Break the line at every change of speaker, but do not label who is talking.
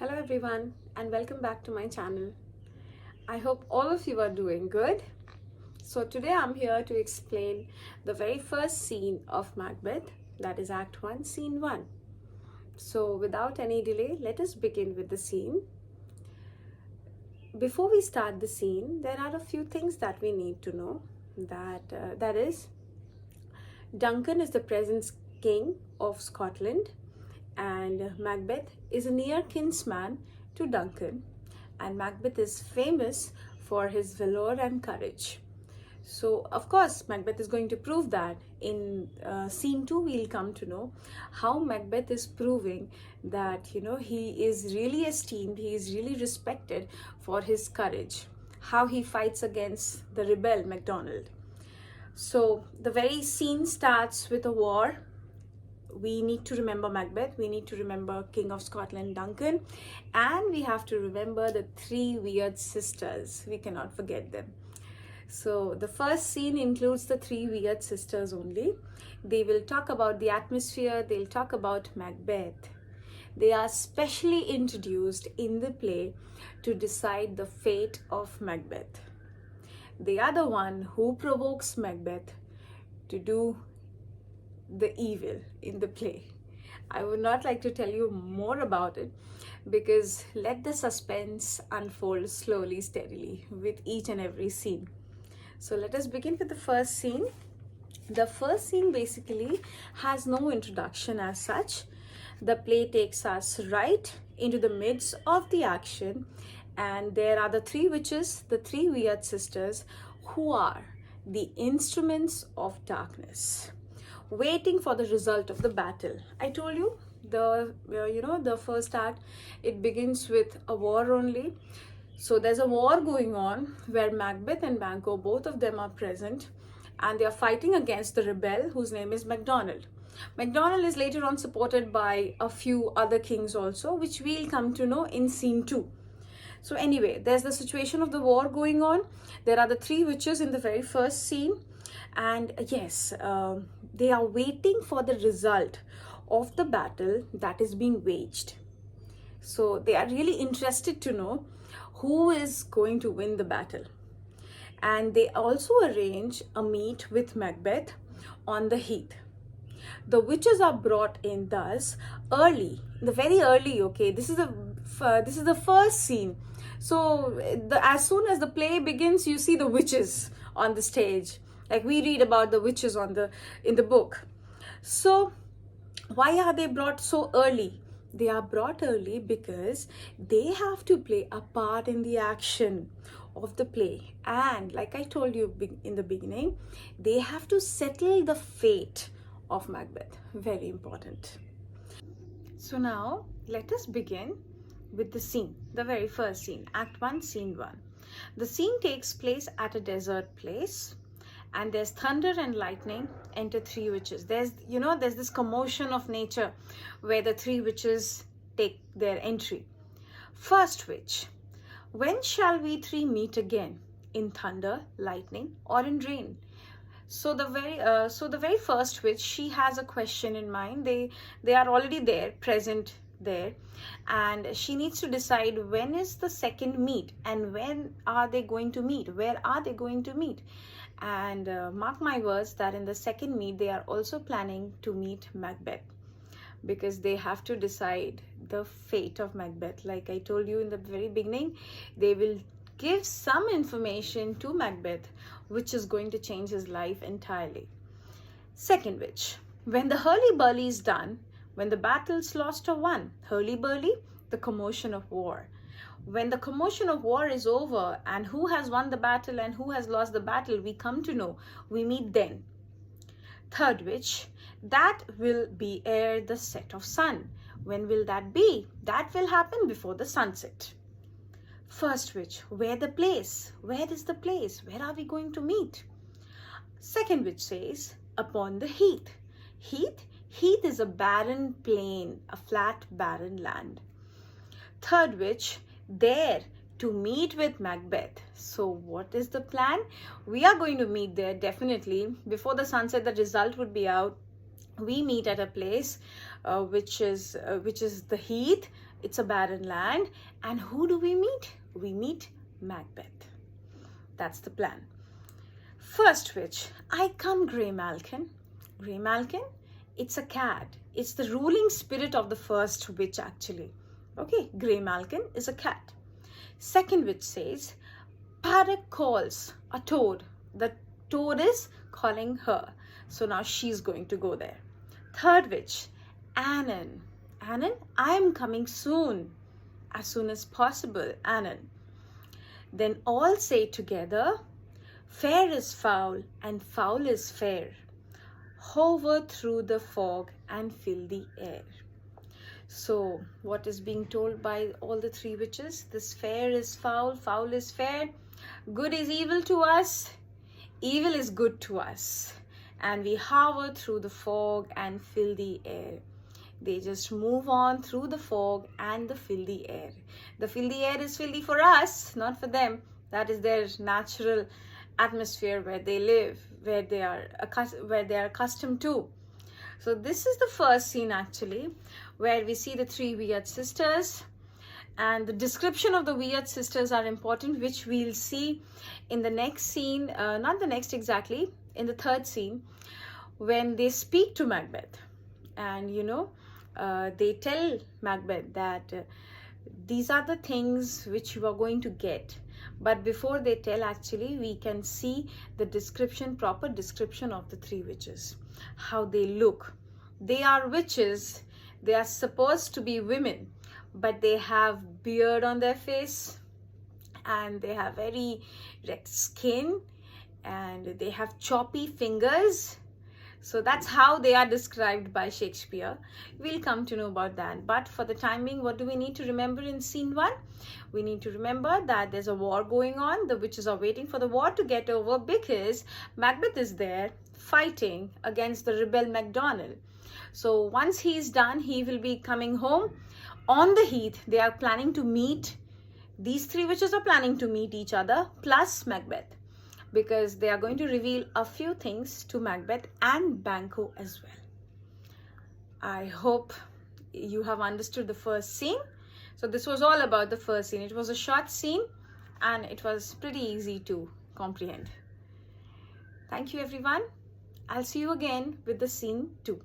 Hello everyone and welcome back to my channel. I hope all of you are doing good. So today I'm here to explain the very first scene of Macbeth, that is Act 1, Scene 1. So without any delay, let us begin with the scene. Before we start the scene, there are a few things that we need to know. That is, Duncan is the present king of Scotland, and Macbeth is a near kinsman to Duncan, and Macbeth is famous for his valor and courage. So, of course, Macbeth is going to prove that. In scene 2, we'll come to know how Macbeth is proving that, he is really esteemed, he is really respected for his courage, how he fights against the rebel MacDonald. So, the very scene starts with a war. We need to remember Macbeth, we need to remember King of Scotland Duncan, and we have to remember the three weird sisters. We cannot forget them. So the first scene includes the three weird sisters only. They will talk about the atmosphere, they'll talk about Macbeth. They are specially introduced in the play to decide the fate of Macbeth. They are the one who provokes Macbeth to do the evil in the play. I would not like to tell you more about it because let the suspense unfold slowly, steadily with each and every scene. So let us begin with the first scene. The first scene basically has no introduction as such. The play takes us right into the midst of the action, and there are the three witches, the three weird sisters, who are the instruments of darkness, waiting for the result of the battle. I told you the first act, it begins with a war only. So there's a war going on where Macbeth and Banquo, both of them are present, and they are fighting against the rebel whose name is MacDonald. MacDonald is later on supported by a few other kings also, which we'll come to know in scene 2. So anyway, there's the situation of the war going on. There are the three witches in the very first scene, and yes, they are waiting for the result of the battle that is being waged. So they are really interested to know who is going to win the battle. And they also arrange a meet with Macbeth on the heath. The witches are brought in thus early, very early. Okay, this is the first scene. So as soon as the play begins, you see the witches on the stage, like we read about the witches in the book. So why are they brought so early? They are brought early because they have to play a part in the action of the play. And like I told you in the beginning, they have to settle the fate of Macbeth. Very important. So now let us begin with the scene, the very first scene, Act 1, Scene 1. The scene takes place at a desert place, and there's thunder and lightning. Enter three witches. There's this commotion of nature where the three witches take their entry. First witch: when shall we three meet again? In thunder, lightning, or in rain? So the very first witch, she has a question in mind. They are already there, present there, and she needs to decide when is the second meet and when are they going to meet, where are they going to meet. And mark my words that in the second meet they are also planning to meet Macbeth, because they have to decide the fate of Macbeth. Like I told you in the very beginning, they will give some information to Macbeth which is going to change his life entirely. Second witch: when the hurly-burly is done, when the battle's lost or won. Hurly-burly, the commotion of war. When the commotion of war is over and who has won the battle and who has lost the battle, we come to know. We meet then. Third witch: that will be ere the set of sun. When will that be? That will happen before the sunset. First witch: where the place? Where is the place? Where are we going to meet? Second witch says, upon the heath. Heath is a barren plain, a flat barren land. Third witch: there to meet with Macbeth. So what is the plan? We are going to meet there definitely. Before the sunset, the result would be out. We meet at a place which is the heath. It's a barren land. And who do we meet? We meet Macbeth. That's the plan. First witch, I come Grey Malkin. Grey Malkin, it's a cat. It's the ruling spirit of the first witch actually. Okay, Grey Malkin is a cat. Second witch says, Paddock calls a toad. The toad is calling her. So now she's going to go there. Third witch, Annan. Annan, I am coming soon. As soon as possible, Annan. Then all say together, fair is foul and foul is fair. Hover through the fog and fill the air. So what is being told by all the three witches? This fair is foul, foul is fair. Good is evil to us, evil is good to us. And we hover through the fog and fill the air. They just move on through the fog and the filthy air. The filthy air is filthy for us, not for them. That is their natural atmosphere where they live, where they are accustomed to. So this is the first scene actually, where we see the three weird sisters, and the description of the weird sisters are important, which we'll see in the next scene, not the next exactly, in the third scene, when they speak to Macbeth. And they tell Macbeth that these are the things which you are going to get. But before they tell, actually, we can see the description, proper description of the three witches, how they look. They are witches. They are supposed to be women, but they have beard on their face, and they have very red skin, and they have choppy fingers. So that's how they are described by Shakespeare. We'll come to know about that. But for the time being, what do we need to remember in scene 1? We need to remember that there's a war going on. The witches are waiting for the war to get over because Macbeth is there fighting against the rebel MacDonald. So once he's done, he will be coming home. On the heath, they are planning to meet. These three witches are planning to meet each other plus Macbeth, because they are going to reveal a few things to Macbeth and Banquo as well. I hope you have understood the first scene. So this was all about the first scene. It was a short scene and it was pretty easy to comprehend. Thank you everyone. I'll see you again with the scene 2.